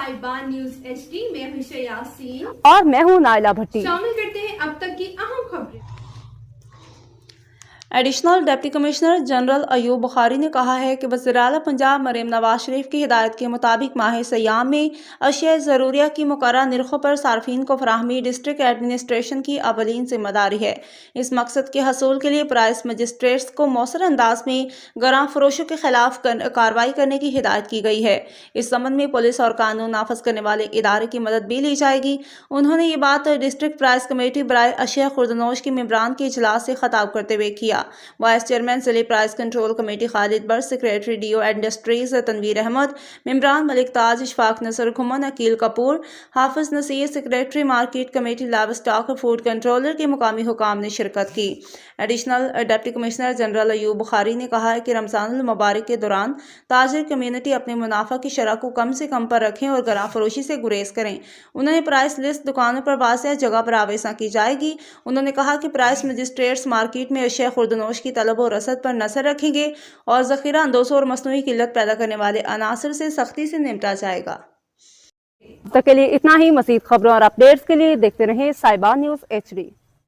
साहिबान news HD में हूं यासीन और मैं हूं नाइला भट्टी। शामिल करते हैं अब तक की अहम खबरें। Additional deputy commissioner general Ayub Bukhari ने कहा है कि वज़ीर-ए-आला पंजाब मरीम नवाज शरीफ की हिदायत के मुताबिक माह सयाम में अशिया ज़रूरिया की मुकर्रर नरखों पर सार्फिन को फराहमी डिस्ट्रिक्ट एडमिनिस्ट्रेशन की अवलीन जिम्मेदारी है। इस मकसद के हसूल के लिए प्राइस मजिस्ट्रेट्स को मौसर अंदाज में गरां फरोशों के खिलाफ कार्रवाई करने की हिदायत की गई है। इस संबंध में पुलिस और कानून नाफज करने वाले इदारे की मदद भी ली जाएगी। उन्होंने ये बात डिस्ट्रिक्ट प्राइस कमेटी बराए अशिया खुर्दनोश के मेंबरान के इजलास से खिताब करते हुए किया। वाइस चेयरमैन जिले price control committee Khalid Butt, secretary DO industries Tanveer Ahmad, मेंबरान Malik Taj, Ishfaq Nasar Ghuman, Aqeel Kapoor, Hafiz Naseer, secretary market committee livestock food controller के मुकामी हुकाम ने शिरकत की। Additional deputy commissioner general Ayub Bukhari ने कहा है कि रमजान मुबारक के दौरान ताजिर कम्युनिटी अपने मुनाफा की शरह को कम से कम पर रखें और गरां फरोशी से गुरेज करें। उन्होंने प्राइस लिस्ट दुकानों पर वाज़ेह जगह पर आवेज़ा की जाएगी। उन्होंने कहा कि प्राइस मजिस्ट्रेट्स मार्केट में अशिया खुर्दनोश की तलब और रसद पर नजर रखेंगे और ज़ख़ीरा अंदोज़ों और मसनूई किल्लत पैदा करने वाले अनासर से सख्ती से निपटा जाएगा। अब तक के लिए इतना ही। मज़ीद खबरों और अपडेट्स के लिए देखते रहें साहिबान न्यूज़ HD।